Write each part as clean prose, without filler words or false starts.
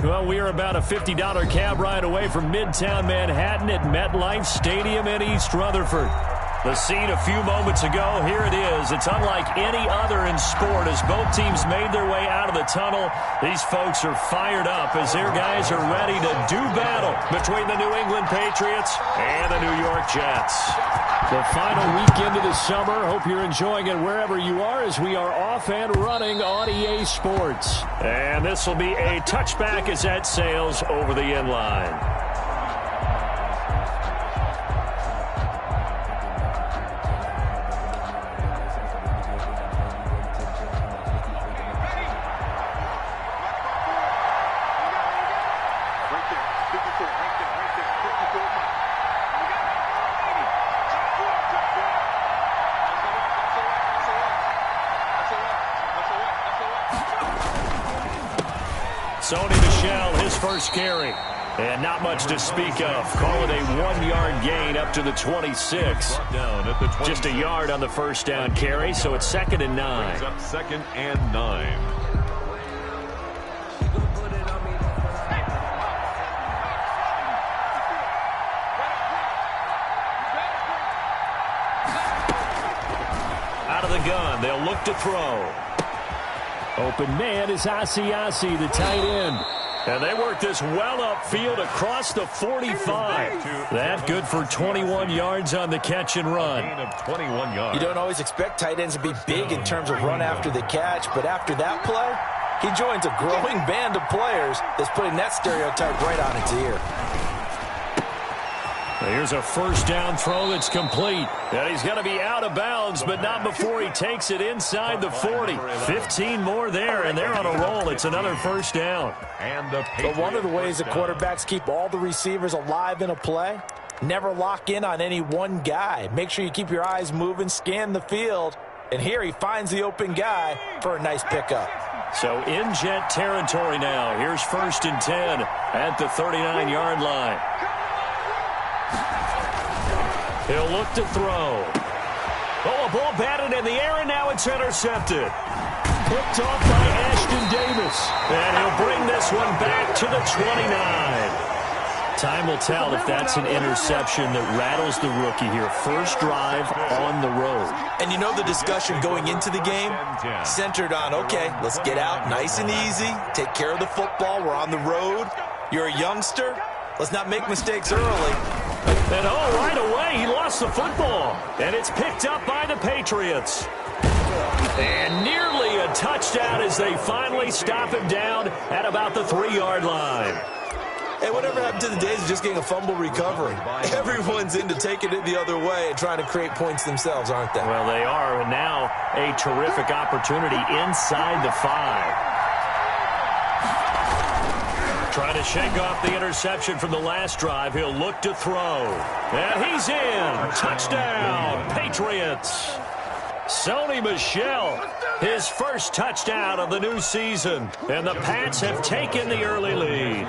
Well, we are about a $50 cab ride away from Midtown Manhattan at MetLife Stadium in East Rutherford. The scene a few moments ago, here it is. It's unlike any other in sport as both teams made their way out of the tunnel. These folks are fired up as their guys are ready to do battle between the New England Patriots and the New York Jets. The final weekend of the summer. Hope you're enjoying it wherever you are as we are off and running on EA Sports. And this will be a touchback as that sails over the end line. Sony Michel, his first carry. And not much to speak of. Call it a 1-yard gain up to the 26. Just a yard on the first down carry, so it's 2nd and 9. Up 2nd and 9. Out of the gun, they'll look to throw. Open man is Asiasi, the tight end. And they work this well upfield across the 45. That good for 21 yards on the catch and run. You don't always expect tight ends to be big in terms of run after the catch, but after that play, he joins a growing band of players that's putting that stereotype right on its ear. Here's a first down throw that's complete. And he's going to be out of bounds, but not before he takes it inside the 40. 15 more there, and they're on a roll. It's another first down. But one of the ways the quarterbacks keep all the receivers alive in a play, never lock in on any one guy. Make sure you keep your eyes moving, scan the field. And here he finds the open guy for a nice pickup. So in Jet territory now. Here's 1st and 10 at the 39-yard line. He'll look to throw. Oh, a ball batted in the air, and now it's intercepted. Picked off by Ashton Davis. And he'll bring this one back to the 29. Time will tell if that's an interception that rattles the rookie here. First drive on the road. And you know the discussion going into the game centered on, okay, let's get out nice and easy, take care of the football, we're on the road. You're a youngster, let's not make mistakes early. And right away, he lost the football. And it's picked up by the Patriots. And nearly a touchdown as they finally stop him down at about the 3-yard line. Hey, whatever happened to the days of just getting a fumble recovery? Everyone's into taking it the other way and trying to create points themselves, aren't they? Well, they are, and now a terrific opportunity inside the 5. Trying to shake off the interception from the last drive. He'll look to throw. And he's in. Touchdown, Patriots. Sony Michel, his first touchdown of the new season. And the Pats have taken the early lead.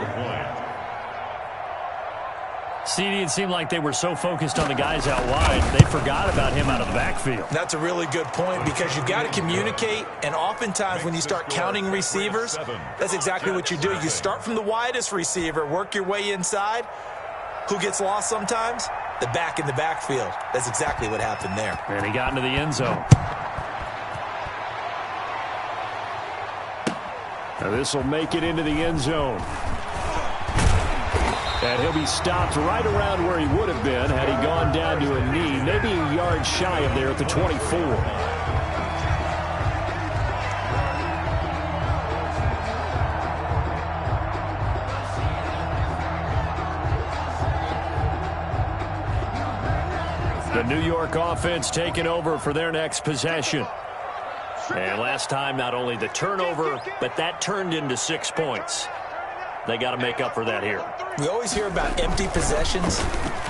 CD, it seemed like they were so focused on the guys out wide, they forgot about him out of the backfield. That's a really good point because you've got to communicate, and oftentimes when you start counting receivers, that's exactly what you do. You start from the widest receiver, work your way inside. Who gets lost sometimes? The back in the backfield. That's exactly what happened there. And he got into the end zone. Now this will make it into the end zone. And he'll be stopped right around where he would have been had he gone down to a knee, maybe a yard shy of there at the 24. The New York offense taking over for their next possession. And last time, not only the turnover, but that turned into 6 points. They got to make up for that here. We always hear about empty possessions,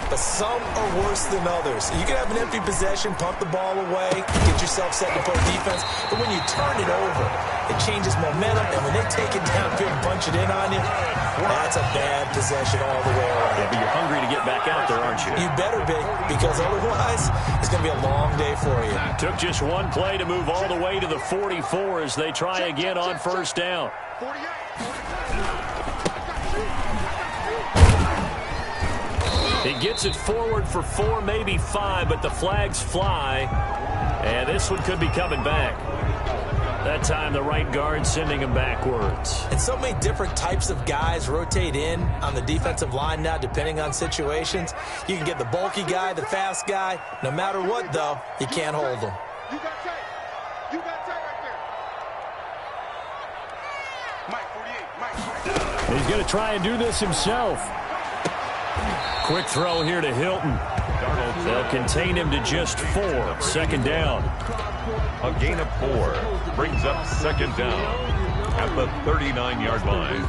but some are worse than others. You can have an empty possession, punt the ball away, get yourself set to play defense, but when you turn it over, it changes momentum, and when they take it downfield and punch it in on you, that's a bad possession all the way around. Yeah, but you're hungry to get back out there, aren't you? You better be, because otherwise, it's going to be a long day for you. Took just one play to move all the way to the 44 as they try again on first down. He gets it forward for 4, maybe 5, but the flags fly. And this one could be coming back. That time the right guard sending him backwards. And so many different types of guys rotate in on the defensive line now, depending on situations. You can get the bulky guy, the fast guy. No matter what, though, you can't hold them. You got tight. You got tight right there. Mike 48. Mike. He's going to try and do this himself. Quick throw here to Hilton. They'll contain him to just 4. 2nd down. A gain of 4 brings up 2nd down at the 39-yard line.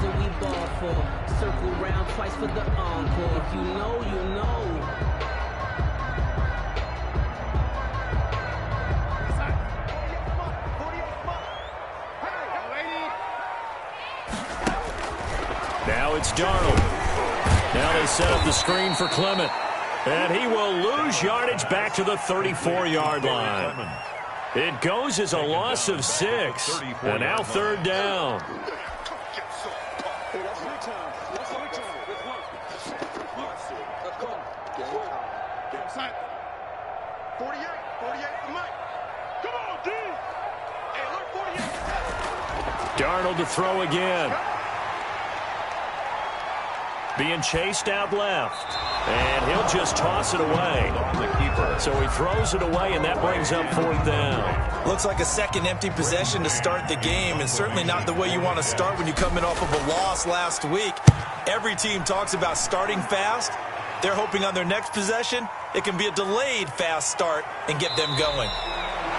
Circle round twice for the encore. If you know, you know. Now it's Darnold. Now they set up the screen for Clement. And he will lose yardage back to the 34-yard line. It goes as a loss of 6. And now 3rd down. Darnold to throw again. Being chased out left. And he'll just toss it away. So he throws it away, and that brings up 4th down. Looks like a second empty possession to start the game, and certainly not the way you want to start when you come in off of a loss last week. Every team talks about starting fast. They're hoping on their next possession, it can be a delayed fast start and get them going.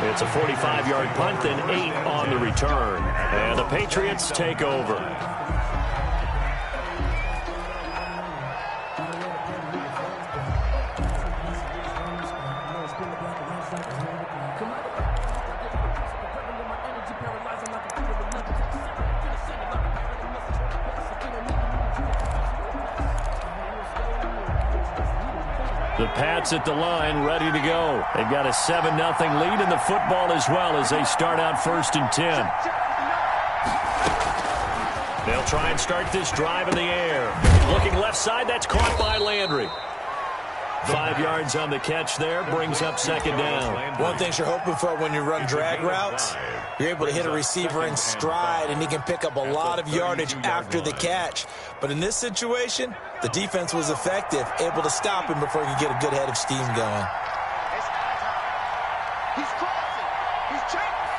It's a 45-yard punt, then 8 on the return. And the Patriots take over. The Pats at the line, ready to go. They've got a 7-0 lead in the football as well as they start out 1st and 10. They'll try and start this drive in the air. Looking left side, that's caught by Landry. 5 yards on the catch there, brings up 2nd down. One thing you're hoping for when you run drag routes, you're able to hit a receiver in stride, and he can pick up a lot of yardage after the catch. But in this situation, the defense was effective, able to stop him before he could get a good head of steam going. He's crossing. He's changing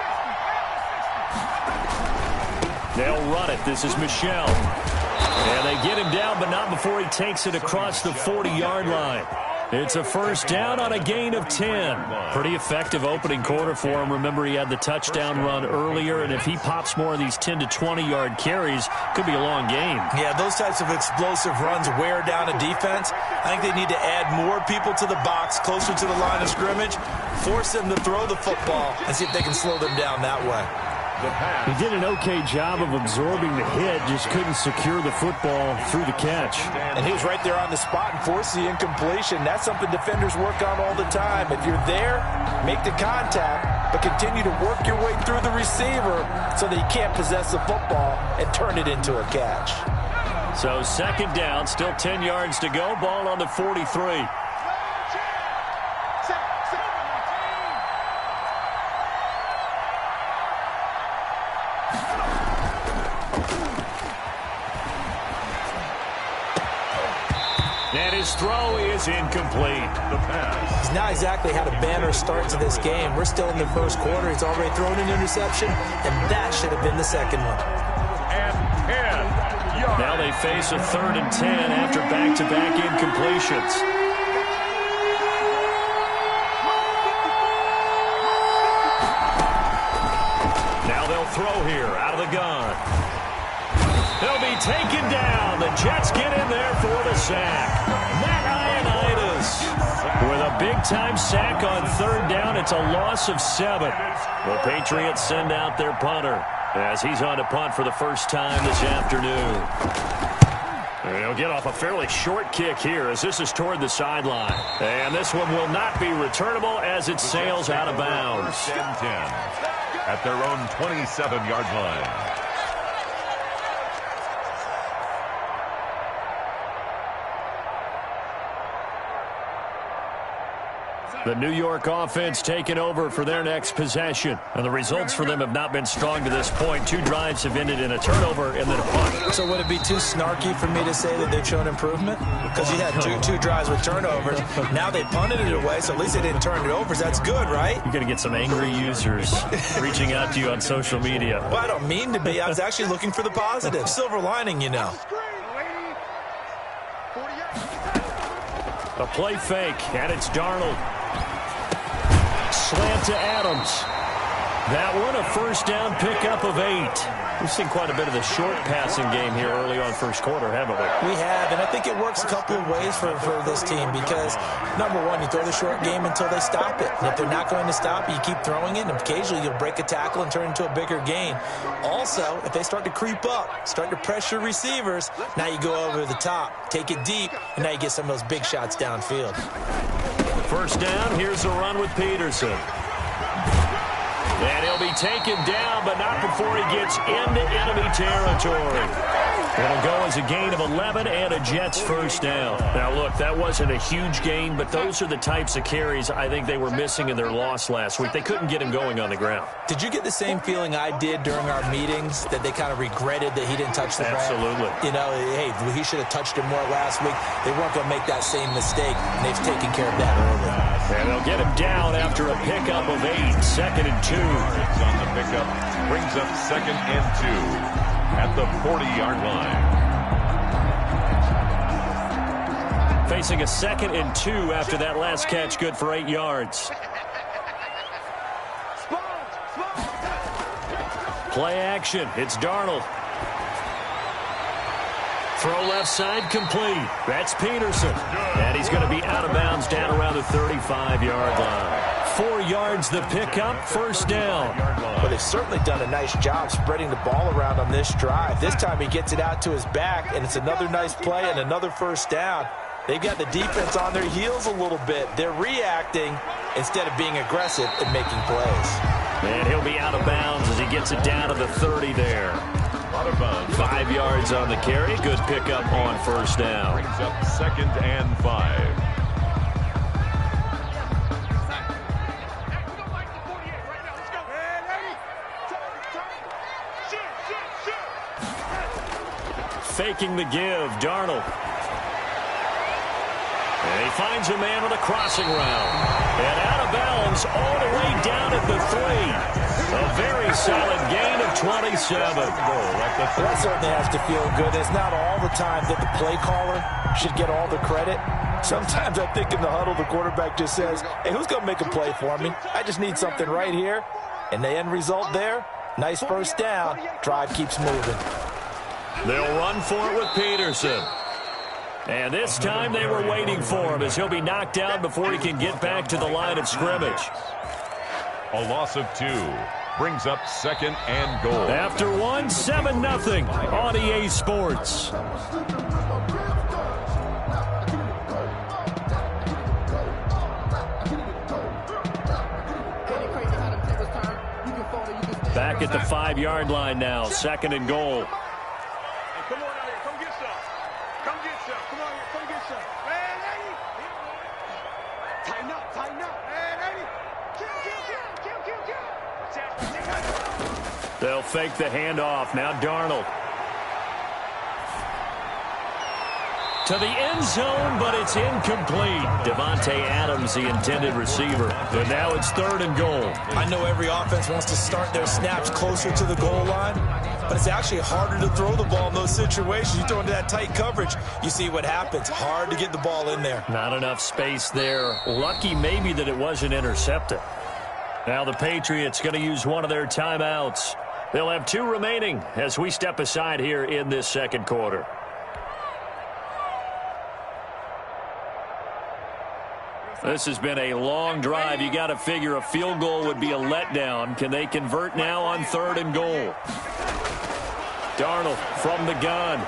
60. They'll run it. This is Michel. And they get him down, but not before he takes it across the 40-yard line. It's a 1st down on a gain of 10. Pretty effective opening quarter for him. Remember, he had the touchdown run earlier, and if he pops more of these 10 to 20-yard carries, could be a long game. Yeah, those types of explosive runs wear down a defense. I think they need to add more people to the box, closer to the line of scrimmage, force them to throw the football, and see if they can slow them down that way. He did an okay job of absorbing the hit, just couldn't secure the football through the catch. And he was right there on the spot and forced the incompletion. That's something defenders work on all the time. If you're there, make the contact, but continue to work your way through the receiver so that he can't possess the football and turn it into a catch. So 2nd down, still 10 yards to go, ball on the 43. And his throw is incomplete. The pass. He's not exactly had a banner start to this game. We're still in the 1st quarter. He's already thrown an interception, and that should have been the 2nd one. And 10 yards. Now they face a 3rd and 10 after back-to-back incompletions. Now they'll throw here out of the gun. They'll be taken down. The Jets get in there for the sack. Matt Ioannidis with a big-time sack on 3rd down. It's a loss of 7. The Patriots send out their punter as he's on to punt for the first time this afternoon. And he'll get off a fairly short kick here as this is toward the sideline. And this one will not be returnable as it sails out of bounds. 1st and 10 at their own 27-yard line. The New York offense taking over for their next possession. And the results for them have not been strong to this point. 2 drives have ended in a turnover and then a punt. So would it be too snarky for me to say that they've shown improvement? Because you had two drives with turnovers. Now they punted it away, so at least they didn't turn it over. So that's good, right? You're going to get some angry users reaching out to you on social media. Well, I don't mean to be. I was actually looking for the positive. Silver lining, you know. A play fake, and it's Darnold. Slant to Adams. That one a first down pickup of 8. We've seen quite a bit of the short passing game here early on first quarter, haven't we? We have, and I think it works a couple of ways for this team because, number one, you throw the short game until they stop it. And if they're not going to stop it, you keep throwing it, and occasionally you'll break a tackle and turn it into a bigger gain. Also, if they start to creep up, start to pressure receivers, now you go over the top, take it deep, and now you get some of those big shots downfield. First down, here's a run with Peterson. And he'll be taken down, but not before he gets into enemy territory. It'll go as a gain of 11 and a Jets first down. Now, look, that wasn't a huge gain, but those are the types of carries I think they were missing in their loss last week. They couldn't get him going on the ground. Did you get the same feeling I did during our meetings, that they kind of regretted that he didn't touch the ball? Absolutely. You know, hey, he should have touched it more last week. They weren't going to make that same mistake, and they've taken care of that early. And they'll get him down after a pickup of 8, 2nd and 2. On the pickup, brings up 2nd and 2 at the 40-yard line. Facing a 2nd and 2 after that last catch, good for 8 yards. Play action. It's Darnold. Throw left side complete. That's Peterson. And he's going to be out of bounds down around the 35-yard line. 4 yards the pickup, first down. Well, they've certainly done a nice job spreading the ball around on this drive. This time he gets it out to his back, and it's another nice play and another first down. They've got the defense on their heels a little bit. They're reacting instead of being aggressive and making plays. And he'll be out of bounds as he gets it down to the 30 there. 5 yards on the carry. Good pickup on first down. Brings up 2nd and 5. Faking the give, Darnold. And he finds a man with a crossing route. And out of bounds all the way down at the 3. A very solid gain of 27. That certainly has to feel good. It's not all the time that the play caller should get all the credit. Sometimes I think in the huddle, the quarterback just says, hey, who's going to make a play for me? I just need something right here. And the end result there, nice first down. Drive keeps moving. They'll run for it with Peterson. And this time they were waiting for him as he'll be knocked down before he can get back to the line of scrimmage. A loss of 2 brings up 2nd and goal. After 1, 7-0 on EA Sports. Back at the 5-yard line now, 2nd and goal. Come on out here. Come get some. Come get some. Come on here. Come get some. Man, Eddie. Tighten up. Tighten up. Man, Eddie. Kill. They'll fake the handoff. Now Darnold. To the end zone, but it's incomplete. Devontae Adams, the intended receiver. And now it's 3rd and goal. I know every offense wants to start their snaps closer to the goal line, but it's actually harder to throw the ball in those situations. You throw into that tight coverage, you see what happens. Hard to get the ball in there. Not enough space there. Lucky maybe that it wasn't intercepted. Now the Patriots going to use one of their timeouts. They'll have 2 remaining as we step aside here in this second quarter. This has been a long drive. You got to figure a field goal would be a letdown. Can they convert now on 3rd and goal? Darnold from the gun.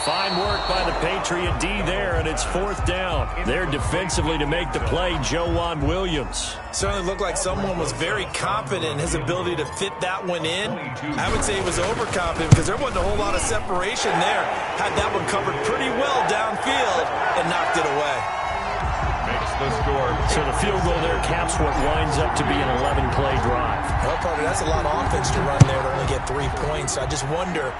Fine work by the Patriot D there, and it's 4th down. There defensively to make the play, Joejuan Williams. Certainly looked like someone was very confident in his ability to fit that one in. I would say he was overconfident because there wasn't a whole lot of separation there. Had that one covered pretty well downfield and knocked it away. Makes the score. So the field goal there caps what winds up to be an 11-play drive. Well, Carter, that's a lot of offense to run there to only get 3 points. I just wonder,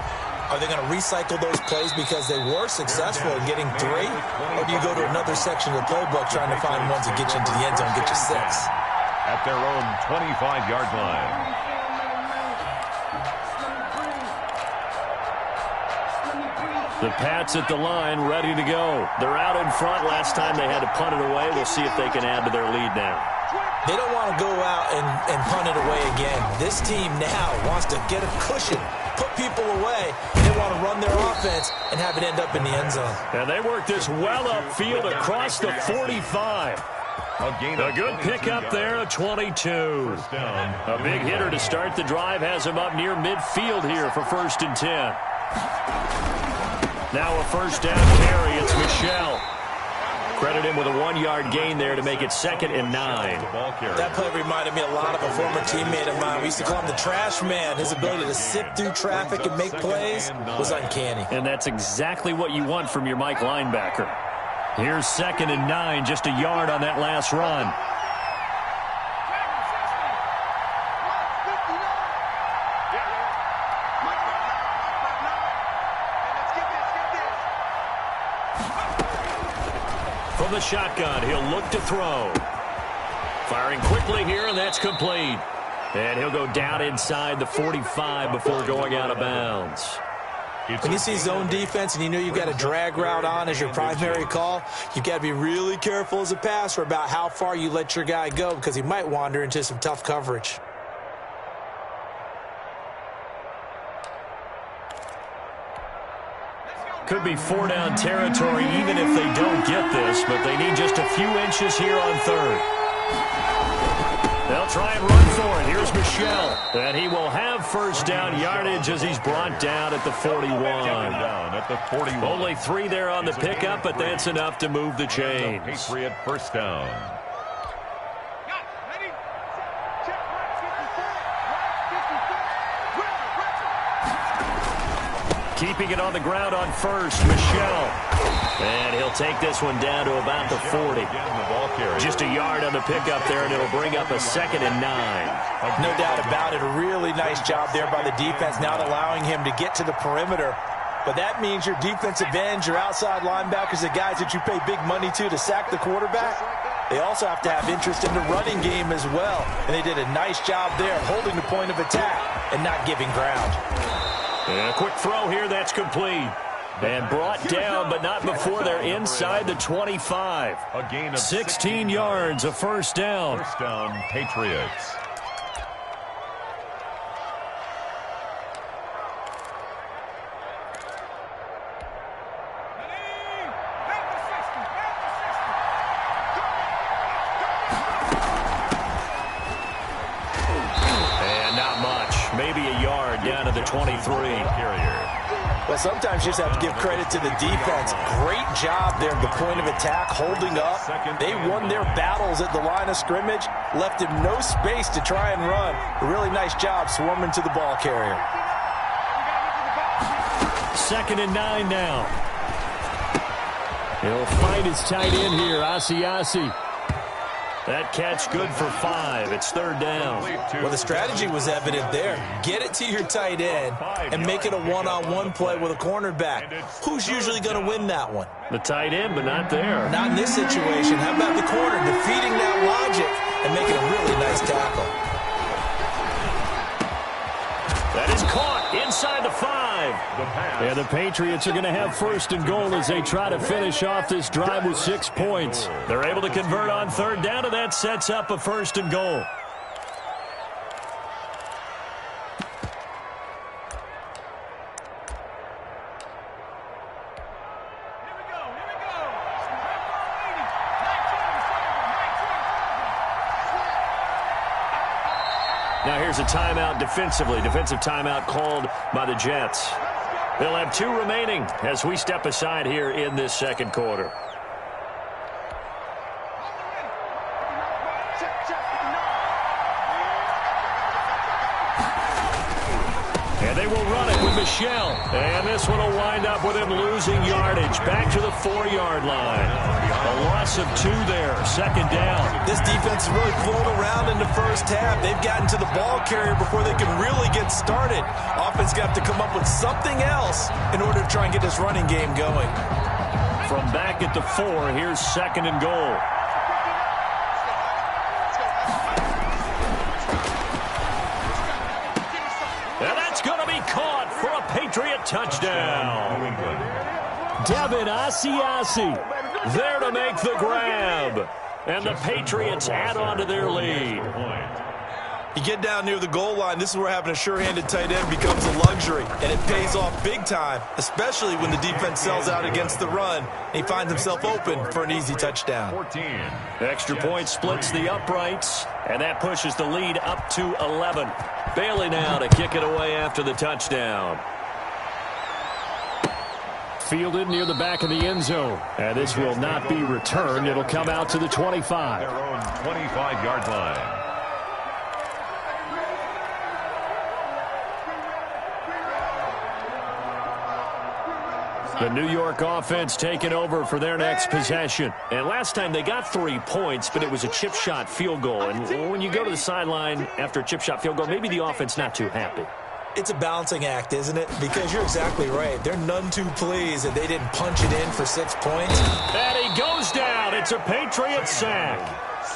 are they going to recycle those plays because they were successful in getting 3? Or do you go to another section of the playbook trying to find ones that get you into the end zone and get you 6? At their own 25-yard line. The Pats at the line, ready to go. They're out in front. Last time they had to punt it away. We'll see if they can add to their lead now. They don't want to go out and punt it away again. This team now wants to get a cushion, put people away. They want to run their offense and have it end up in the end zone. And they work this well upfield across the 45. A good pickup there, a 22. A big hitter to start the drive has him up near midfield here for 1st and 10. Now a first down carry. It's Michel. Credit him with a 1-yard gain there to make it 2nd and 9. That play reminded me a lot of a former teammate of mine. We used to call him the trash man. His ability to sift through traffic and make plays was uncanny. And that's exactly what you want from your Mike linebacker. Here's 2nd and 9, just a yard on that last run. From the shotgun, he'll look to throw. Firing quickly here, and that's complete. And he'll go down inside the 45 before going out of bounds. When you see zone defense and you know you've got a drag route on as your primary call, you've got to be really careful as a passer about how far you let your guy go because he might wander into some tough coverage. Could be 4-down territory even if they don't get this, but they need just a few inches here on 3rd. They'll try and run for it. Here's Michel. And he will have 1st down yardage as he's brought down at the 41. Only 3 there on the pickup, but that's enough to move the chains. Patriot 1st down. Keeping it on the ground on 1st, Michel. And he'll take this one down to about the 40. Just a yard on the pickup there, and it'll bring up a 2nd and 9. No doubt about it. A really nice job there by the defense, not allowing him to get to the perimeter. But that means your defensive ends, your outside linebackers, the guys that you pay big money to sack the quarterback, they also have to have interest in the running game as well. And they did a nice job there holding the point of attack and not giving ground. And a quick throw here, that's complete. And brought down, but not before they're inside the 25. A gain of 16 yards, a 1st down. 1st down, Patriots. And not much. Maybe a yard down to the 23. Well, sometimes you just have to give credit to the defense. Great job there at the point of attack, holding up. They won their battles at the line of scrimmage, left him no space to try and run. A really nice job swarming to the ball carrier. 2nd and 9 now. He'll find his tight end here, Asiasi. That catch good for 5. It's 3rd down. Well, the strategy was evident there. Get it to your tight end and make it a one-on-one play with a cornerback. Who's usually going to win that one? The tight end, but not there. Not in this situation. How about the corner defeating that logic and making a really nice tackle? That is caught inside the 5. And the Patriots are going to have 1st and goal as they try to finish off this drive with 6 points. They're able to convert on 3rd down, and that sets up a 1st and goal. Now here's a timeout defensively. Defensive timeout called by the Jets. They'll have 2 remaining as we step aside here in this 2nd quarter. And And they will run it with Michel. And this one will wind up with him losing yardage. Back to the 4-yard line. A loss of 2 there. Second down. This defense is really flown around in the first half. They've gotten to the ball carrier before they can really get started. Offense got to come up with something else in order to try and get this running game going. From back at the 4, here's second and goal. And that's going to be caught for a Patriot touchdown. Devin Asiasi there to make the grab. And the Patriots add on to their lead. You get down near the goal line, this is where having a sure-handed tight end becomes a luxury. And it pays off big time, especially when the defense sells out against the run. And he finds himself open for an easy touchdown. 14. Extra point splits the uprights, and that pushes the lead up to 11. Bailey now to kick it away after the touchdown. Fielded near the back of the end zone. And this will not be returned. It'll come out to the 25. Their own 25-yard line. The New York offense taking over for their next possession. And last time they got 3 points, but it was a chip shot field goal. And when you go to the sideline after a chip shot field goal, maybe the offense not too happy. It's a balancing act, isn't it? Because you're exactly right. They're none too pleased that they didn't punch it in for 6 points. And he goes down. It's a Patriot sack.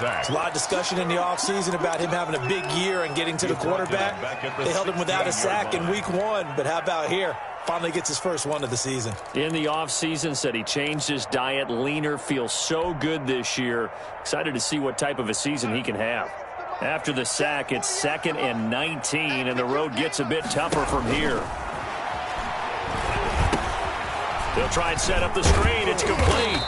There's a lot of discussion in the offseason about him having a big year and getting to the quarterback. They held him without a sack in week 1, but how about here? Finally gets his first one of the season. In the offseason, said he changed his diet, leaner, feels so good this year. Excited to see what type of a season he can have. After the sack, it's 2nd and 19, and the road gets a bit tougher from here. They'll try and set up the screen. It's complete.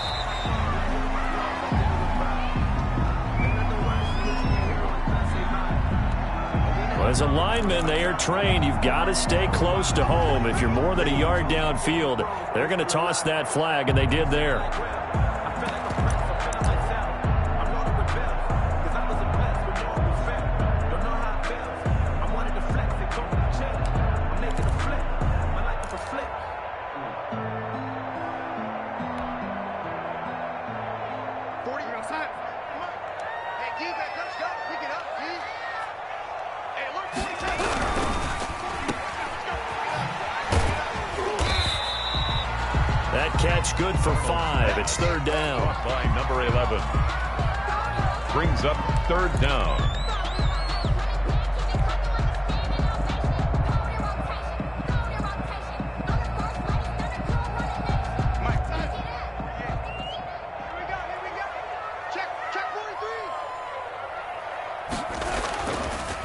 As a lineman, they are trained. You've got to stay close to home. If you're more than a yard downfield, they're going to toss that flag, and they did there. Catch good for 5. It's 3rd down. By number 11. Brings up 3rd down.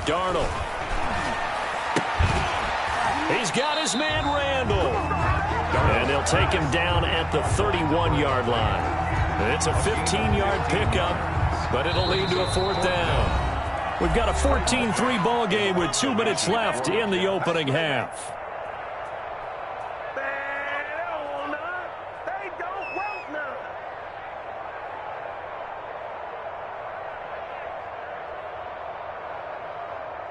Darnold. He's got his man Randall. And they'll take him down at the 31-yard line. It's a 15-yard pickup, but it'll lead to a 4th down. We've got a 14-3 ball game with 2 minutes left in the opening half.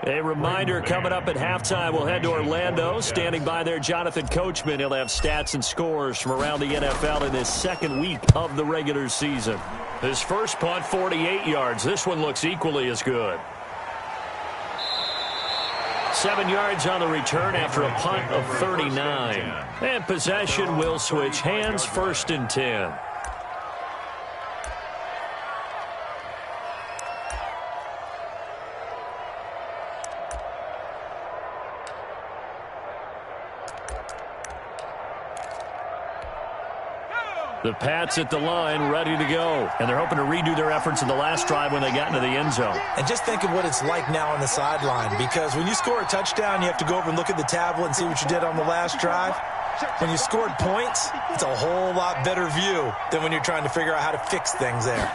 A reminder coming up at halftime, we'll head to Orlando. Standing by there, Jonathan Coachman. He'll have stats and scores from around the NFL in this 2nd week of the regular season. His first punt, 48 yards. This one looks equally as good. 7 yards on the return after a punt of 39. And possession will switch hands, 1st and 10. The Pats at the line, ready to go. And they're hoping to redo their efforts in the last drive when they got into the end zone. And just think of what it's like now on the sideline, because when you score a touchdown, you have to go over and look at the tablet and see what you did on the last drive. When you scored points, it's a whole lot better view than when you're trying to figure out how to fix things there.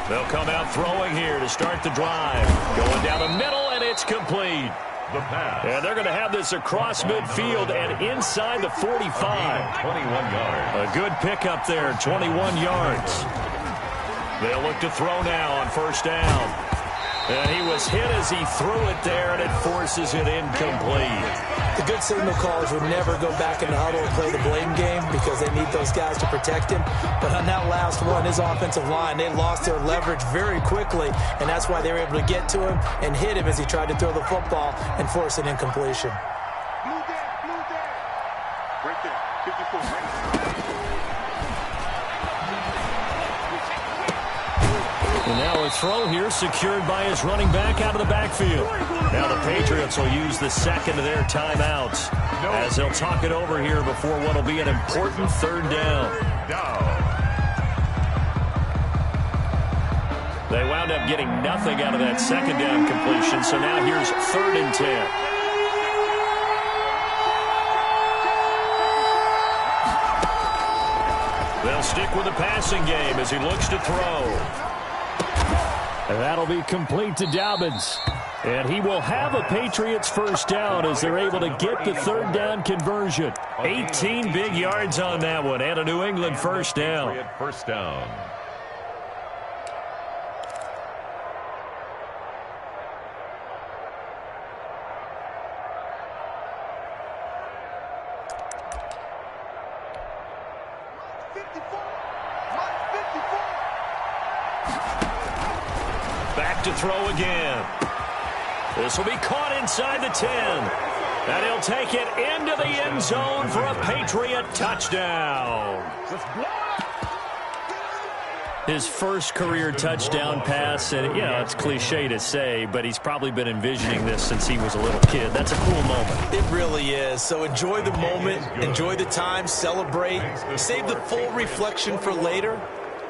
They'll come out throwing here to start the drive. Going down the middle, and it's complete. The pass. And they're going to have this across midfield and inside the 45. 21 yards. A good pickup there, 21 yards. They'll look to throw now on 1st down. And he was hit as he threw it there, and it forces it incomplete. The good signal callers would never go back in the huddle and play the blame game because they need those guys to protect him. But on that last one, his offensive line, they lost their leverage very quickly, and that's why they were able to get to him and hit him as he tried to throw the football and force an incompletion. Blue there. Right there. 54, right. And now a throw here secured by his running back out of the backfield. Now the Patriots will use the second of their timeouts as they'll talk it over here before what will be an important third down. They wound up getting nothing out of that second down completion, so now here's 3rd and 10. They'll stick with the passing game as he looks to throw. And that'll be complete to Dobbins. And he will have a Patriots first down as they're able to get the third down conversion. 18 big yards on that one and a New England first down. First down. Back to throw again. This will be caught inside the 10. And he'll take it into the end zone for a Patriot touchdown. His first career touchdown pass, and it's cliche to say, but he's probably been envisioning this since he was a little kid. That's a cool moment. It really is. So enjoy the moment, enjoy the time, celebrate, save the full reflection for later,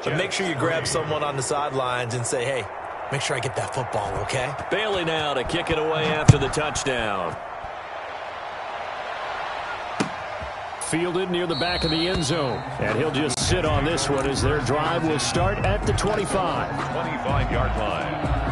but make sure you grab someone on the sidelines and say, hey, make sure I get that football, okay? Bailey now to kick it away after the touchdown. Fielded near the back of the end zone. And he'll just sit on this one as their drive will start at the 25. 25-yard line.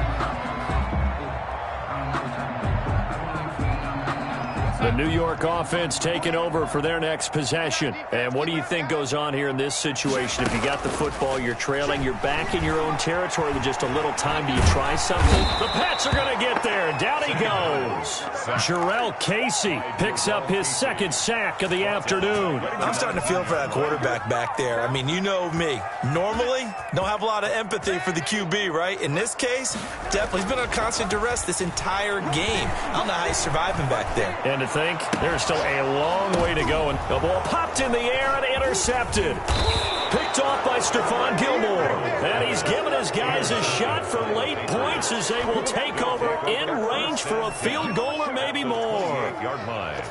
The New York offense taking over for their next possession. And what do you think goes on here in this situation? If you got the football, you're trailing, you're back in your own territory with just a little time. Do you try something? The Pats are going to get there. Down he goes. Jarrell Casey picks up his second sack of the afternoon. I'm starting to feel for that quarterback back there. I mean, you know me. Normally, don't have a lot of empathy for the QB, right? In this case, definitely. He's been on constant duress this entire game. I don't know how he's surviving back there. And to think there's still a long way to go. And the ball popped in the air and intercepted. Picked off by Stephon Gilmore. And he's given his guys a shot for late points as they will take over in range for a field goal or maybe more. 28-yard line.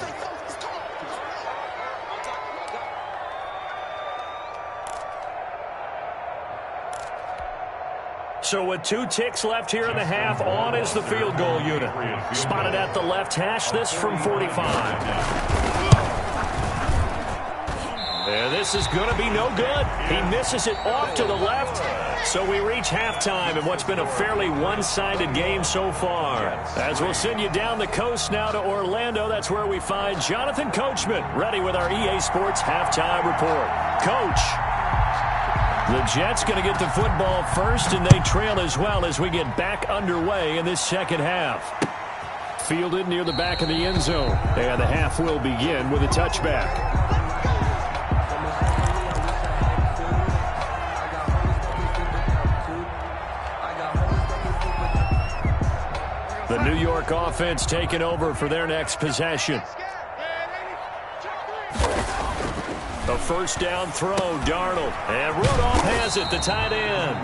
So with 2 ticks left here in the half, on is the field goal unit. Spotted at the left hash, this from 45. And this is going to be no good. He misses it off to the left. So we reach halftime in what's been a fairly one-sided game so far. As we'll send you down the coast now to Orlando, that's where we find Jonathan Coachman, ready with our EA Sports halftime report. Coach. The Jets going to get the football first, and they trail as well as we get back underway in this second half. Fielded near the back of the end zone. And the half will begin with a touchback. The New York offense taking over for their next possession. A first down throw, Darnold. And Rudolph has it, the tight end.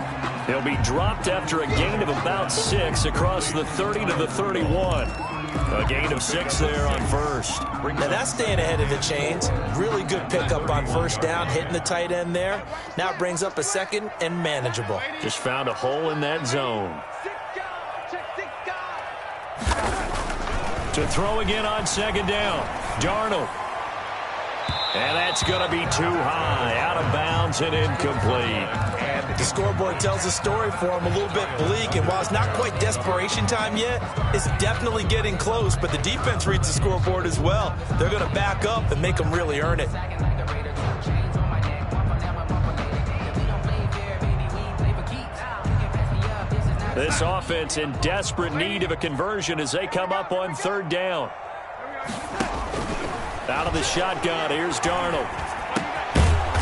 He'll be dropped after a gain of about 6 across the 30 to the 31. A gain of 6 there on first. Now that's staying ahead of the chains. Really good pickup on first down, hitting the tight end there. Now it brings up a second and manageable. Just found a hole in that zone. To throw again on second down, Darnold. And that's going to be too high, out of bounds and incomplete. The scoreboard tells a story for him, a little bit bleak, and while it's not quite desperation time yet, it's definitely getting close, but the defense reads the scoreboard as well. They're going to back up and make them really earn it. This offense in desperate need of a conversion as they come up on 3rd down. Out of the shotgun, here's Darnold.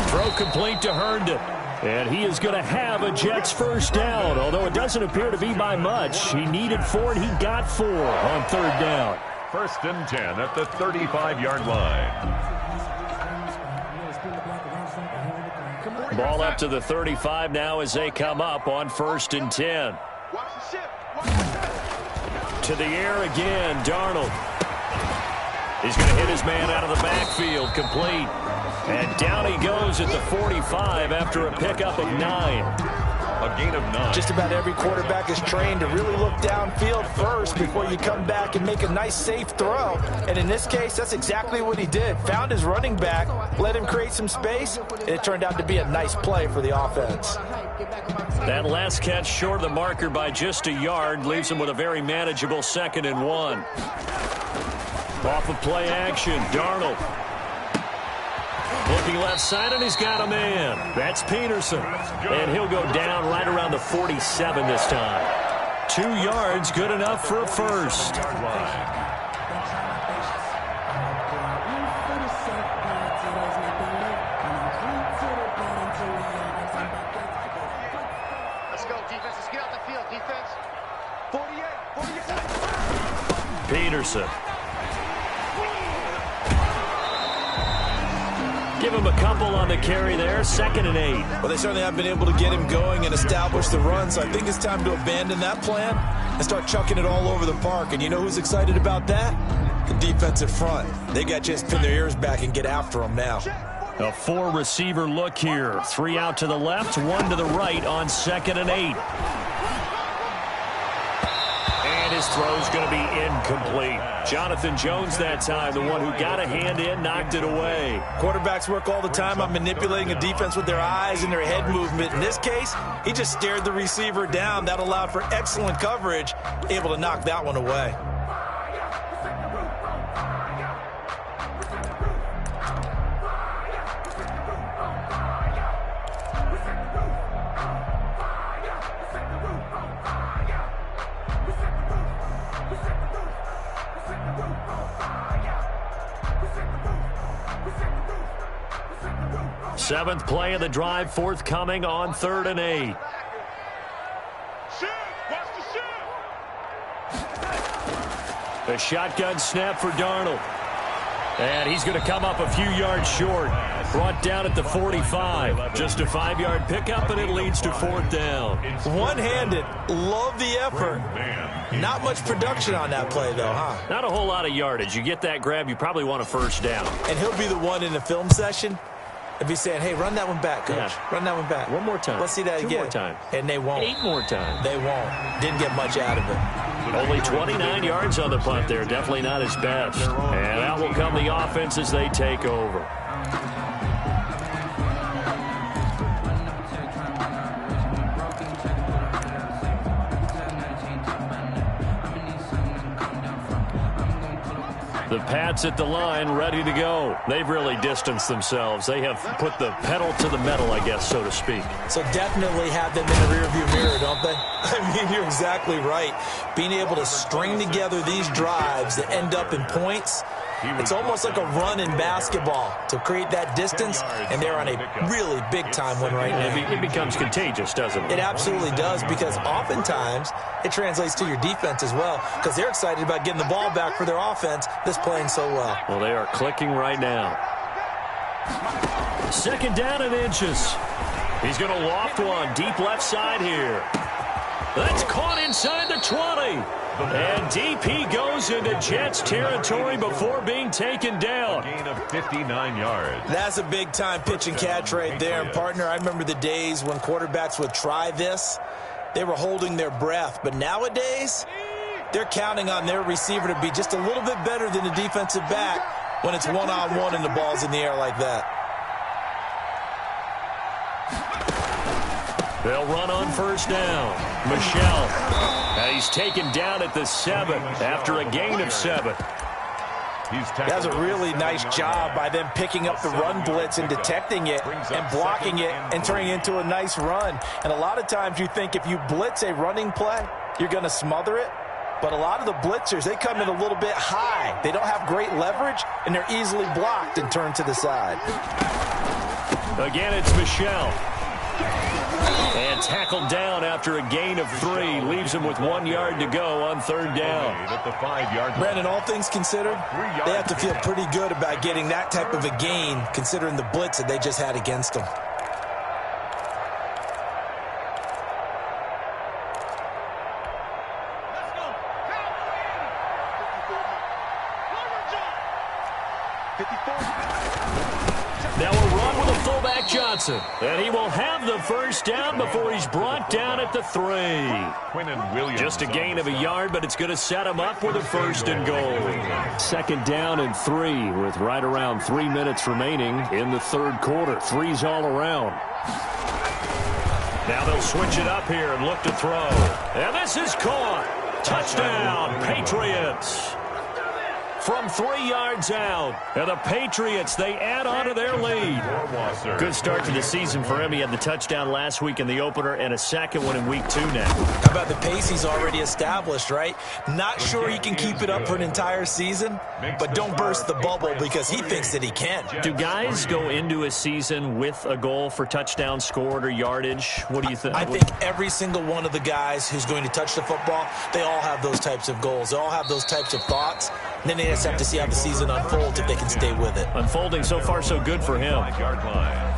Throw complete to Herndon. And he is going to have a Jets 1st down, although it doesn't appear to be by much. He needed 4, and he got 4 on 3rd down. 1st and 10 at the 35-yard line. Ball up to the 35 now as they come up on 1st and 10. To the air again, Darnold. He's going to hit his man out of the backfield, complete. And down he goes at the 45 after a pickup of 9. A gain of 9. Just about every quarterback is trained to really look downfield first before you come back and make a nice, safe throw. And in this case, that's exactly what he did. Found his running back, let him create some space, and it turned out to be a nice play for the offense. That last catch short of the marker by just a yard leaves him with a very manageable 2nd and 1. Off of play action, Darnold. Looking left side, and he's got a man. That's Peterson. And he'll go down right around the 47 this time. 2 yards, good enough for a first. Let's go, defense. Let's get out the field, defense. 48. Peterson. Give him a couple on the carry there. 2nd and 8. Well, they certainly have been able to get him going and establish the run, so I think it's time to abandon that plan and start chucking it all over the park. And you know who's excited about that? The defensive front. They got just pin their ears back and get after him now. A 4-receiver look here. 3 out to the left, 1 to the right on 2nd and 8. And his throw's going to be incomplete. Jonathan Jones that time, the one who got a hand in, knocked it away. Quarterbacks work all the time on manipulating a defense with their eyes and their head movement. In this case, he just stared the receiver down. That allowed for excellent coverage, able to knock that one away. Seventh play of the drive forthcoming on 3rd and 8. A shotgun snap for Darnold. And he's going to come up a few yards short. Brought down at the 45. Just a 5-yard pickup, and it leads to 4th down. One-handed. Love the effort. Not much production on that play, though, huh? Not a whole lot of yardage. You get that grab, you probably want a 1st down. And he'll be the one in the film session and be saying, hey, run that one back, coach. Yeah. Run that one back. One more time. Let's see that 2 again. more times. And they won't. 8 more times. They won't. Didn't get much out of it. Only 29 yards on the punt there. Definitely not his best. And out will come the offense as they take over. The Pats at the line, ready to go. They've really distanced themselves. They have put the pedal to the metal, I guess, so to speak. So definitely have them in the rearview mirror, don't they? I mean, you're exactly right. Being able to string together these drives that end up in points, it's almost like a run in basketball to create that distance, and they're on a really big-time one right now. It becomes contagious, doesn't it? It absolutely does, because oftentimes it translates to your defense as well, because they're excited about getting the ball back for their offense that's playing so well. Well, they are clicking right now. 2nd down and inches. He's going to loft one deep left side here. That's caught inside the 20. And DP goes into Jets territory before being taken down. Gain of 59 yards. That's a big-time pitch and catch right there. And, partner, I remember the days when quarterbacks would try this. They were holding their breath. But nowadays, they're counting on their receiver to be just a little bit better than the defensive back when it's one-on-one and the ball's in the air like that. They'll run on 1st down. Michelle. He's taken down at the 7 after a gain of 7. That's a really nice job by them picking up the run blitz and detecting it and blocking it and turning it into a nice run. And a lot of times you think if you blitz a running play, you're going to smother it. But a lot of the blitzers, they come in a little bit high. They don't have great leverage, and they're easily blocked and turned to the side. Again, it's Michel. And tackled down after a gain of 3. Leaves him with 1 yard to go on 3rd down. At the 5-yard line. Brandon, all things considered, they have to feel pretty good about getting that type of a gain, considering the blitz that they just had against them. Now a run with a fullback Johnson. And he will have the first down before he's brought down at the 3. Just a gain of a yard, but it's going to set him up with a 1st and goal. 2nd down and 3 with right around 3 minutes remaining in the 3rd quarter. 3's all around. Now they'll switch it up here and look to throw. And this is caught. Touchdown, Patriots. From 3 yards out. And the Patriots, they add on to their lead. Good start to the season for him. He had the touchdown last week in the opener and a second one in week 2 now. How about the pace he's already established, right? Not sure he can keep it up for an entire season, but don't burst the bubble because he thinks that he can. Do guys go into a season with a goal for touchdown scored or yardage? What do you think? I think every single one of the guys who's going to touch the football, they all have those types of goals. They all have those types of thoughts. And then they just have to see how the season unfolds if they can stay with it. Unfolding so far so good for him. 5-yard line.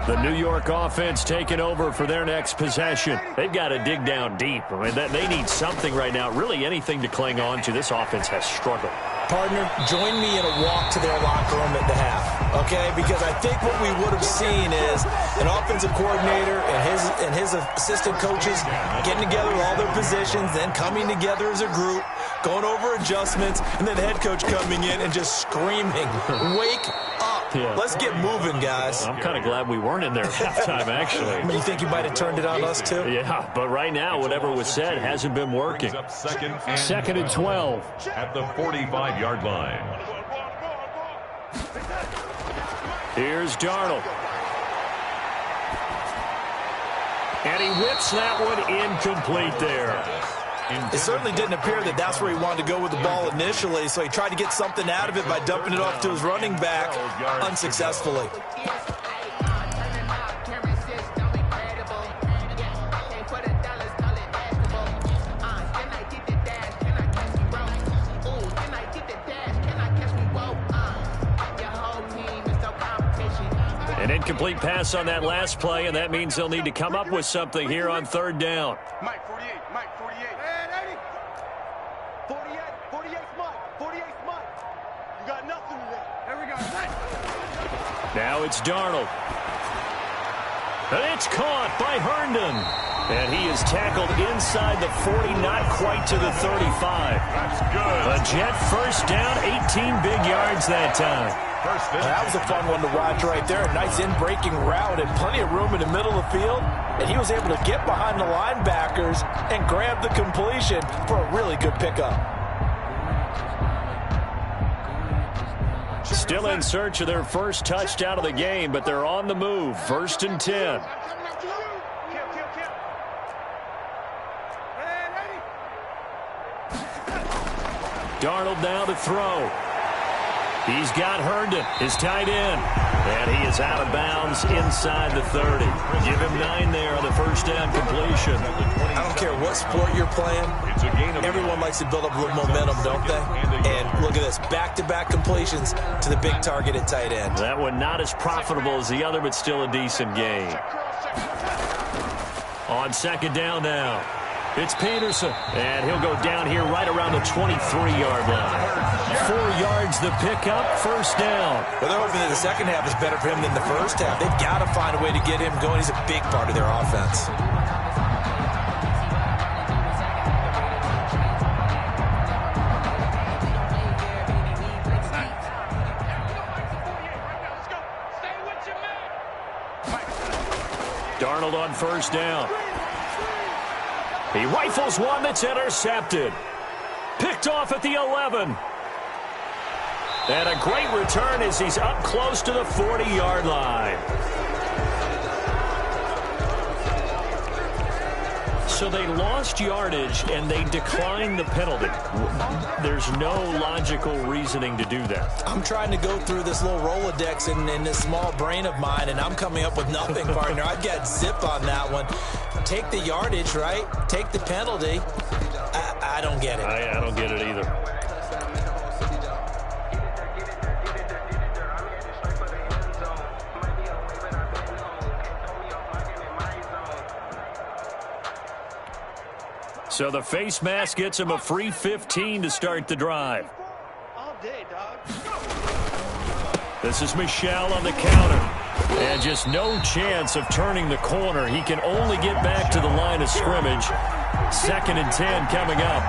The New York offense taking over for their next possession. They've got to dig down deep. I mean, they need something right now, really anything to cling on to. This offense has struggled. Partner, join me in a walk to their locker room at the half, okay? Because I think what we would have seen is an offensive coordinator and his assistant coaches getting together with all their positions, then coming together as a group, going over adjustments, and then the head coach coming in and just screaming, wake up. Yeah. Let's get moving, guys. I'm kind of glad we weren't in there at halftime, actually. You think you might have turned it on us, too? Yeah, but right now, whatever was said hasn't been working. 2nd and 12. At the 45-yard line. Here's Darnold. And he whips that one incomplete there. It certainly didn't appear that that's where he wanted to go with the ball initially, so he tried to get something out of it by dumping it off to his running back unsuccessfully. An incomplete pass on that last play, and that means they'll need to come up with something here on 3rd down. Mike 48, Mike 48. Man, 80. 48, Mike, 48's Mike. You got nothing today. There we go. Now it's Darnold. And it's caught by Herndon. And he is tackled inside the 40, not quite to the 35. That's good. A Jet 1st down, 18 big yards that time. That was a fun one to watch right there. A nice in-breaking route and plenty of room in the middle of the field. And he was able to get behind the linebackers and grab the completion for a really good pickup. Still in search of their first touchdown of the game, but they're on the move. 1st and 10. Darnold now to throw. He's got Herndon, his tight end. And he is out of bounds inside the 30. Give him 9 there on the 1st down completion. I don't care what sport you're playing. Everyone likes to build up a little momentum, don't they? And look at this, back-to-back completions to the big target at tight end. That one not as profitable as the other, but still a decent gain. On 2nd down now. It's Peterson, and he'll go down here right around the 23-yard line. 4 yards the pickup, 1st down. Well, they're hoping that the second half is better for him than the first half. They've got to find a way to get him going. He's a big part of their offense. Darnold on first down. He rifles one that's intercepted. Picked off at the 11. And a great return as he's up close to the 40-yard line. So they lost yardage, and they declined the penalty. There's no logical reasoning to do that. I'm trying to go through this little Rolodex in this small brain of mine, and I'm coming up with nothing, partner. I've got zip on that one. Take the yardage, right? Take the penalty. I don't get it. I don't get it either. So the face mask gets him a free 15 to start the drive. All day, dog. This is Michel on the counter. And just no chance of turning the corner. He can only get back to the line of scrimmage. 2nd and 10 coming up.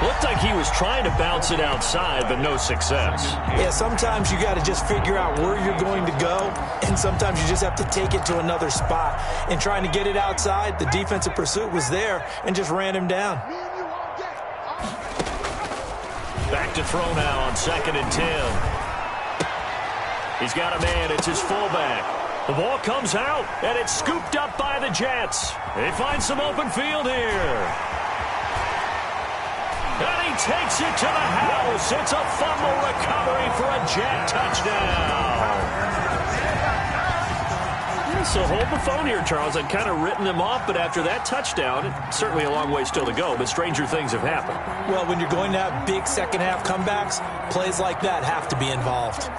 Looked like he was trying to bounce it outside, but no success. Yeah, sometimes you got to just figure out where you're going to go, and sometimes you just have to take it to another spot. And trying to get it outside, the defensive pursuit was there and just ran him down. Back to throw now on 2nd and 10. He's got a man. It's his fullback. The ball comes out, and it's scooped up by the Jets. They find some open field here. And he takes it to the house. It's a fumble recovery for a Jet touchdown. So hold the phone here, Charles. I'd kind of written them off, but after that touchdown, it's certainly a long way still to go, but stranger things have happened. Well, when you're going to have big second-half comebacks, plays like that have to be involved.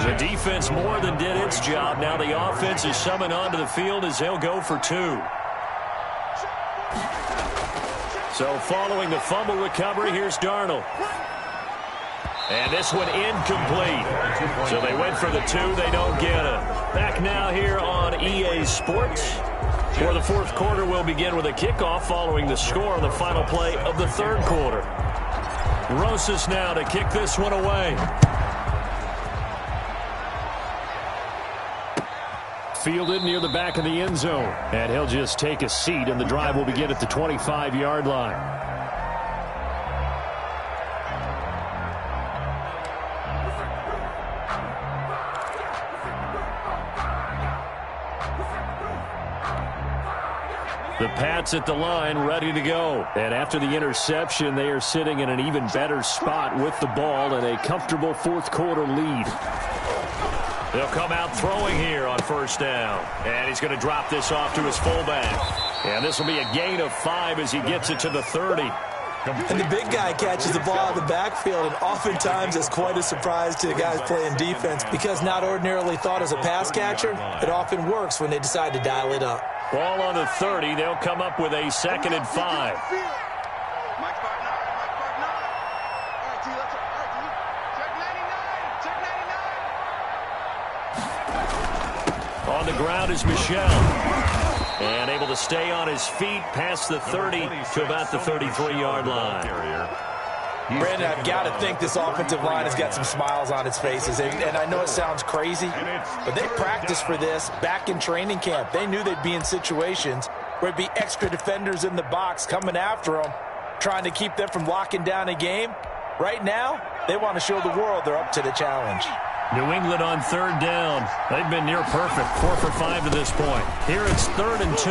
The defense more than did its job. Now the offense is summoned onto the field as they'll go for 2. So following the fumble recovery, here's Darnold. And this one incomplete. So they went for the 2. They don't get it. Back now here on EA Sports. For the 4th quarter, we'll begin with a kickoff following the score on the final play of the 3rd quarter. Rosas now to kick this one away. Fielded near the back of the end zone. And he'll just take a seat, and the drive will begin at the 25-yard line. The Pats at the line, ready to go. And after the interception, they are sitting in an even better spot with the ball and a comfortable 4th quarter lead. They'll come out throwing here on first down. And he's going to drop this off to his fullback. And this will be a gain of 5 as he gets it to the 30. And the big guy catches the ball out of the backfield, and oftentimes it's quite a surprise to the guys playing defense because not ordinarily thought as a pass catcher, it often works when they decide to dial it up. Ball on the 30. They'll come up with a 2nd and 5. On the ground is Michel. And able to stay on his feet past the 30 to about the 33-yard line. Brandon, I've got to think this offensive line has got some smiles on its faces. And I know it sounds crazy, but they practiced for this back in training camp. They knew they'd be in situations where there'd be extra defenders in the box coming after them, trying to keep them from locking down a game. Right now, they want to show the world they're up to the challenge. New England on 3rd down. They've been near perfect, 4 for 5 to this point. Here it's 3rd and 2.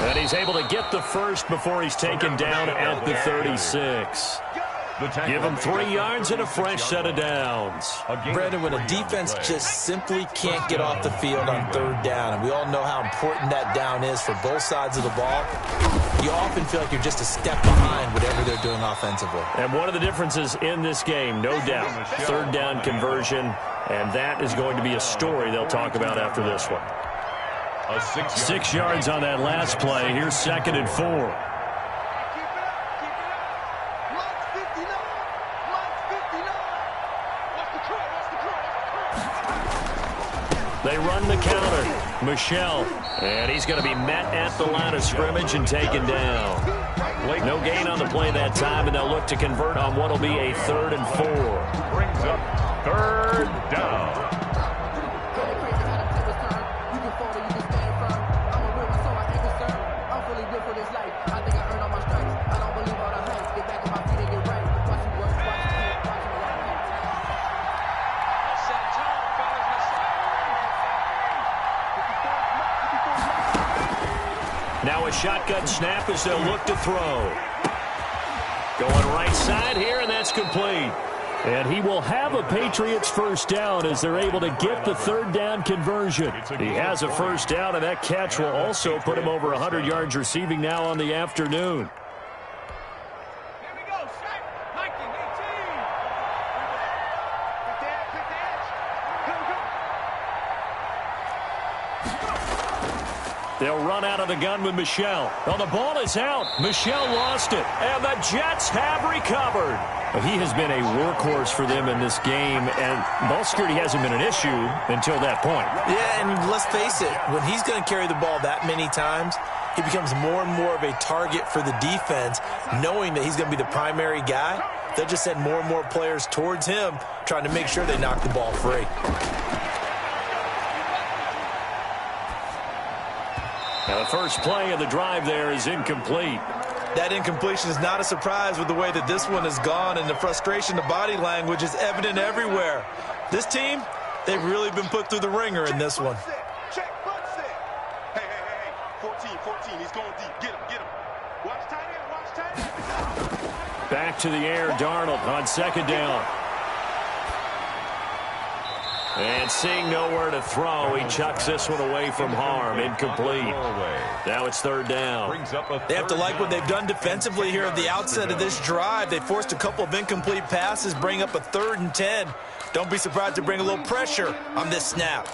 And he's able to get the first before he's taken down at the 36. Give him 3 yards and a fresh set of downs. Brandon, when a defense just simply can't get off the field on 3rd down, and we all know how important that down is for both sides of the ball, you often feel like you're just a step behind whatever they're doing offensively. And one of the differences in this game, no doubt, 3rd down conversion, and that is going to be a story they'll talk about after this one. 6 yards on that last play. Here's 2nd and 4. They run the counter. Michel. And he's going to be met at the line of scrimmage and taken down. No gain on the play that time, and they'll look to convert on what will be a 3rd and 4. Brings up 3rd down. Now a shotgun snap as they'll look to throw. Going right side here, and that's complete. And he will have a Patriots first down as they're able to get the 3rd down conversion. He has a first down, and that catch will also put him over 100 yards receiving now on the afternoon. They'll run out of the gun with Michel. Well, the ball is out. Michel lost it. And the Jets have recovered. He has been a workhorse for them in this game, and ball security hasn't been an issue until that point. Yeah, and let's face it, when he's going to carry the ball that many times, he becomes more and more of a target for the defense, knowing that he's going to be the primary guy. They'll just send more and more players towards him, trying to make sure they knock the ball free. Now the first play of the drive there is incomplete. That incompletion is not a surprise with the way that this one has gone, and the frustration, the body language is evident everywhere. This team, they've really been put through the ringer in this one. Check, front set. Hey, 14, he's going deep. Get him. Watch tight end. Back to the air, Darnold on 2nd down. And seeing nowhere to throw, he chucks this one away from harm. Incomplete. Now it's 3rd down. They have to like what they've done defensively here at the outset of this drive. They forced a couple of incomplete passes, bring up a 3rd and 10. Don't be surprised to bring a little pressure on this snap.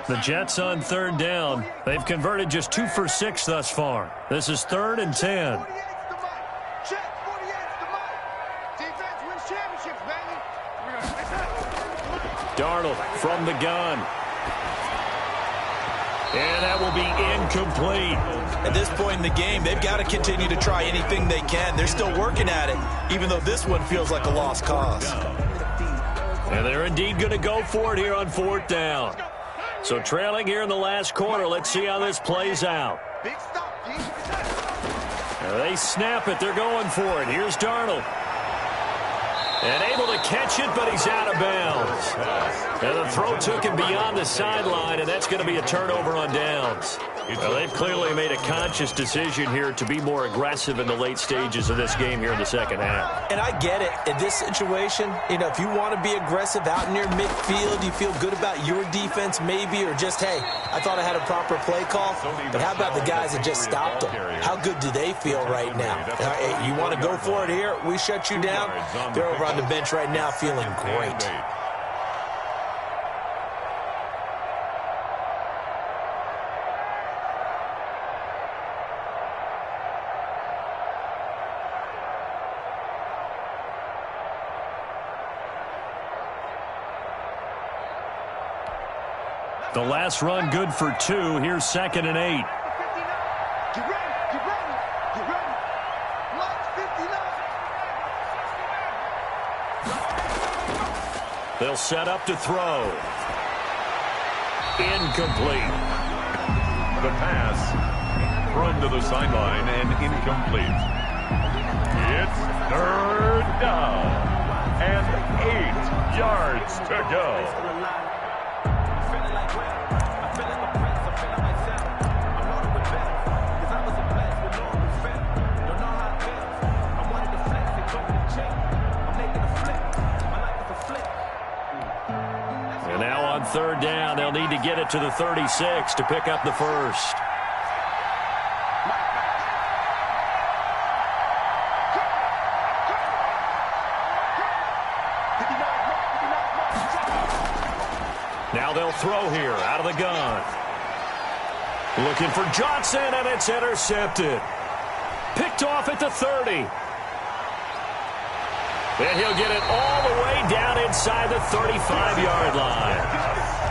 The Jets on 3rd down. They've converted just 2 for 6 thus far. This is 3rd and 10. Darnold from the gun. And that will be incomplete. At this point in the game, they've got to continue to try anything they can. They're still working at it, even though this one feels like a lost cause. And they're indeed going to go for it here on 4th down. So trailing here in the last quarter, let's see how this plays out. Now they snap it. They're going for it. Here's Darnold. And able to catch it, but he's out of bounds. And the throw took him beyond the sideline, and that's going to be a turnover on downs. Well, they've clearly made a conscious decision here to be more aggressive in the late stages of this game here in the second half. And I get it. In this situation, if you want to be aggressive out near midfield, you feel good about your defense maybe, or just, hey, I thought I had a proper play call. But how about the guys that just stopped them? How good do they feel right now? Hey, you want to go for it here? We shut you down. They're over on the bench right now feeling great. The last run good for 2. Here's 2nd and 8. Get ready. Watch 59. They'll set up to throw. Incomplete. The pass thrown to the sideline and incomplete. It's 3rd down and 8 yards to go. And now on 3rd down, they'll need to get it to the 36 to pick up the first. Now they'll throw here out of the gun. Looking for Johnson, and it's intercepted. Picked off at the 30. And he'll get it all the way down inside the 35-yard line.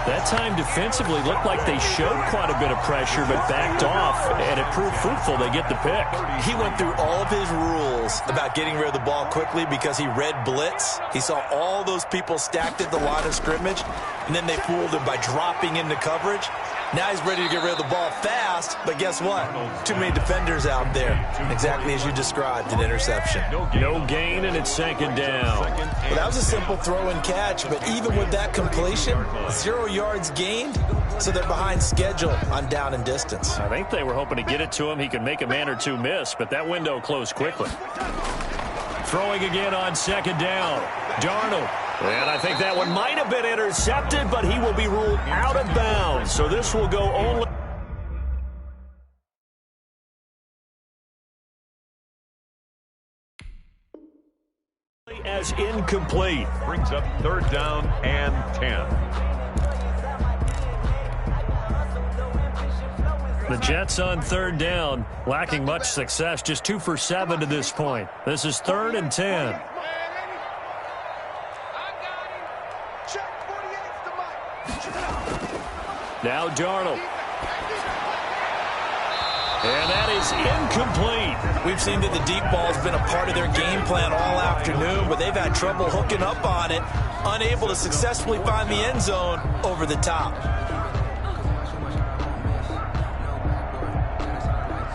That time defensively looked like they showed quite a bit of pressure but backed off, and it proved fruitful. They get the pick. He went through all of his rules about getting rid of the ball quickly because he read blitz. He saw all those people stacked at the line of scrimmage, and then they fooled him by dropping into coverage. Now he's ready to get rid of the ball fast, but guess what? Too many defenders out there. Exactly as you described, an interception. No gain, and it's second down. Well, that was a simple throw and catch, but even with that completion, 0 yards gained, so they're behind schedule on down and distance. I think they were hoping to get it to him. He could make a man or two miss, but that window closed quickly. Throwing again on second down. Darnold. And I think that one might have been intercepted, but he will be ruled out of bounds. So this will go only as incomplete. Brings up third down and 10. The Jets on third down, lacking much success, just 2 for 7 to this point. This is 3rd and 10. Now Darnold. And that is incomplete. We've seen that the deep ball has been a part of their game plan all afternoon, but they've had trouble hooking up on it, unable to successfully find the end zone over the top.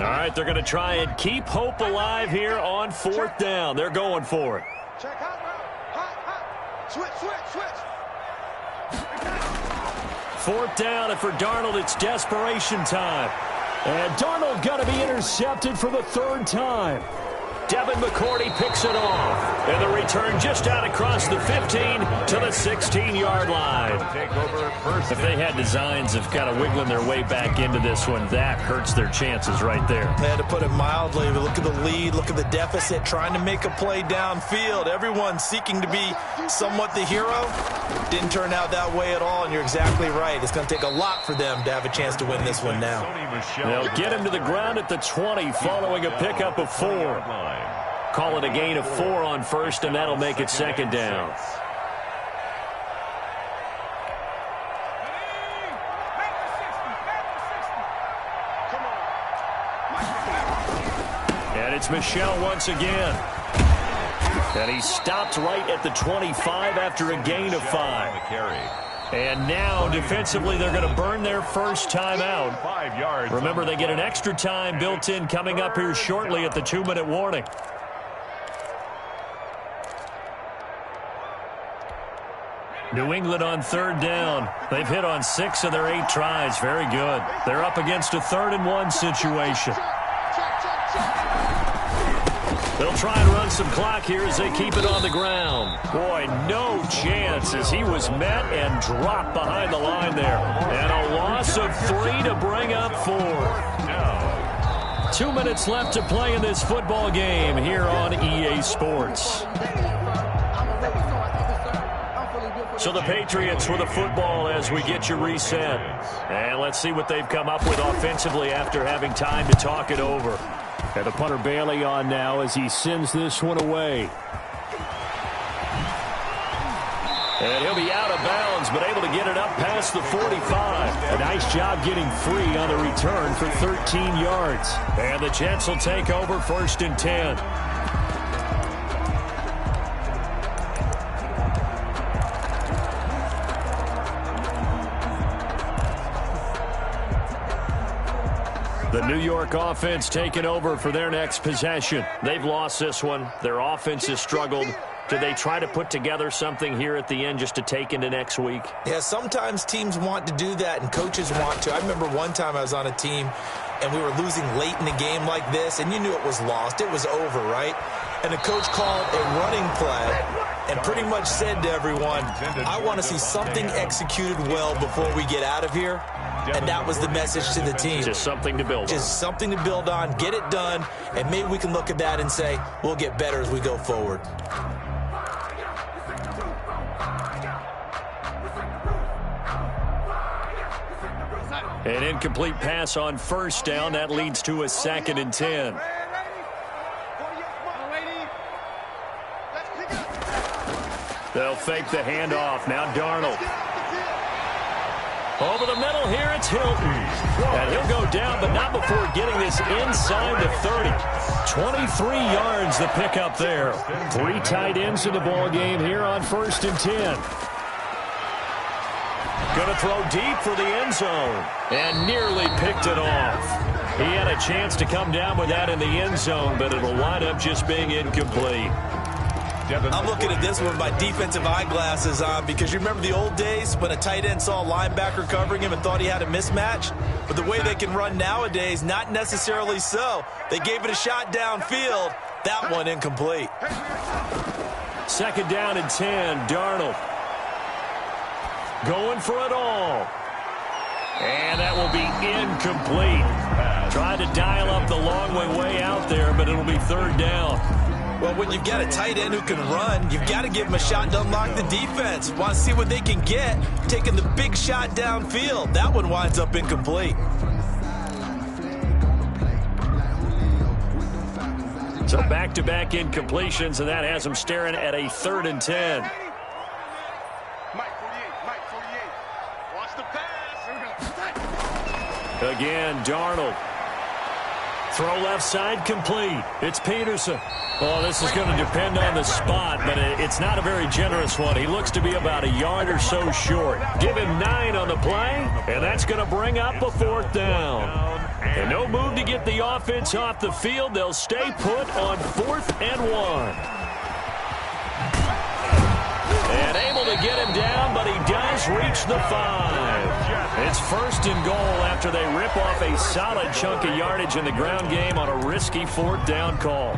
All right, they're going to try and keep hope alive here on 4th down. They're going for it. Check hot route. Switch. 4th down, and for Darnold, it's desperation time. And Darnold going to be intercepted for the 3rd time. Devin McCourty picks it off. And the return just out across the 15 to the 16-yard line. If they had designs of kind of wiggling their way back into this one, that hurts their chances right there. They had to put it mildly. Look at the lead. Look at the deficit. Trying to make a play downfield. Everyone seeking to be somewhat the hero. Didn't turn out that way at all, and you're exactly right. It's going to take a lot for them to have a chance to win this one now. They'll get him to the ground at the 20 following a pickup of 4. Call it a gain of 4 on first, and that'll make it second down. And it's Michel once again. And he stopped right at the 25 after a gain of 5. And now, defensively, they're going to burn their first time out. 5 yards. Remember, they get an extra time built in coming up here shortly at the 2-minute warning. New England on third down. They've hit on 6 of their 8 tries. Very good. They're up against a 3rd and 1 situation. They'll try and run some clock here as they keep it on the ground. Boy, no chance as he was met and dropped behind the line there. And a loss of 3 to bring up 4. 2 minutes left to play in this football game here on EA Sports. So the Patriots with the football as we get you reset. And let's see what they've come up with offensively after having time to talk it over. And the punter Bailey on now as he sends this one away. And he'll be out of bounds, but able to get it up past the 45. A nice job getting free on the return for 13 yards. And the Jets will take over 1st and 10. The New York offense taking over for their next possession. They've lost this one. Their offense has struggled. Do they try to put together something here at the end just to take into next week? Yeah, sometimes teams want to do that and coaches want to. I remember one time I was on a team and we were losing late in the game like this, and you knew it was lost. It was over, right? And the coach called a running play and pretty much said to everyone, I want to see something executed well before we get out of here. And that was the message to the team. Just something to build on. Just something to build on, get it done, and maybe we can look at that and say, we'll get better as we go forward. An incomplete pass on 1st down. That leads to a 2nd and 10. They'll fake the handoff. Now Darnold. Over the middle here, it's Hilton. And he'll go down, but not before getting this inside the 30. 23 yards the pickup there. 3 tight ends in the ball game here on 1st and 10. Going to throw deep for the end zone. And nearly picked it off. He had a chance to come down with that in the end zone, but it'll wind up just being incomplete. I'm looking at this one with my defensive eyeglasses on because you remember the old days when a tight end saw a linebacker covering him and thought he had a mismatch? But the way they can run nowadays, not necessarily so. They gave it a shot downfield. That one incomplete. 2nd down and 10, Darnold. Going for it all. And that will be incomplete. Tried to dial up the long way out there, but it'll be 3rd down. Well, when you've got a tight end who can run, you've got to give him a shot to unlock the defense. Want to see what they can get, taking the big shot downfield. That one winds up incomplete. So back-to-back incompletions, and that has them staring at a 3rd and 10. Mike 48. Watch the pass. Again, Darnold. Throw left side complete. It's Peterson. Well, this is going to depend on the spot, but it's not a very generous one. He looks to be about a yard or so short. Give him 9 on the play, and that's going to bring up a 4th down. And no move to get the offense off the field. They'll stay put on 4th and 1. And able to get him down, but he does reach the 5. It's 1st and goal after they rip off a solid chunk of yardage in the ground game on a risky 4th down call.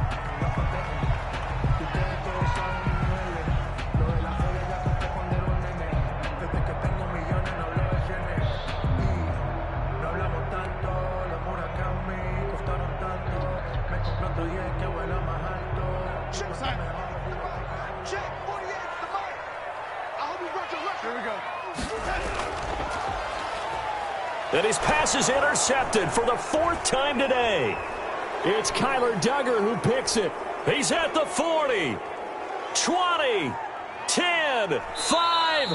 And his pass is intercepted for the 4th time today. It's Kyler Duggar who picks it. He's at the 40, 20, 10, 5.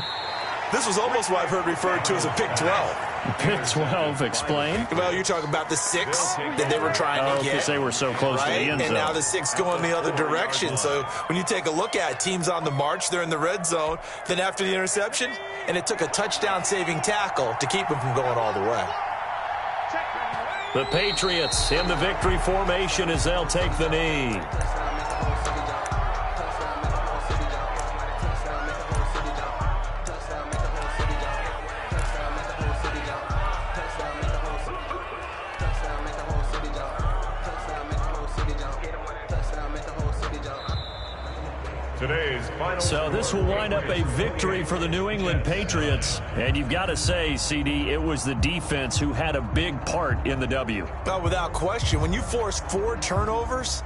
This was almost what I've heard referred to as a pick 12. Pick 12, explain. Well, you're talking about the 6 that they were trying to get. Because they were so close to the end zone. And now the 6 going the other direction. So when you take a look at teams on the march, they're in the red zone. Then after the interception, and it took a touchdown-saving tackle to keep them from going all the way. The Patriots in the victory formation as they'll take the knee. So this will wind up a victory for the New England Patriots. And you've got to say, CD, it was the defense who had a big part in the W. Well, without question, when you force 4 turnovers,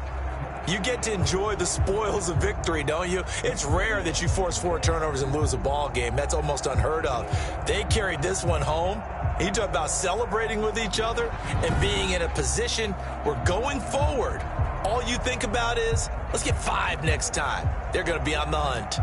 you get to enjoy the spoils of victory, don't you? It's rare that you force 4 turnovers and lose a ball game. That's almost unheard of. They carried this one home. You talk about celebrating with each other and being in a position where going forward, all you think about is, let's get 5 next time. They're going to be on the hunt.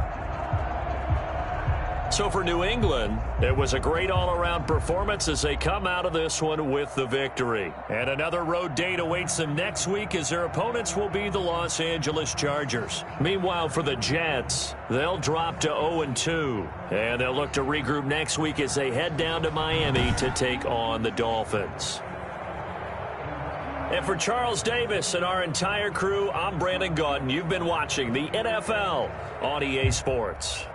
So for New England, it was a great all-around performance as they come out of this one with the victory. And another road date awaits them next week as their opponents will be the Los Angeles Chargers. Meanwhile, for the Jets, they'll drop to 0-2. And they'll look to regroup next week as they head down to Miami to take on the Dolphins. And for Charles Davis and our entire crew, I'm Brandon Gaudin. You've been watching the NFL on EA Sports.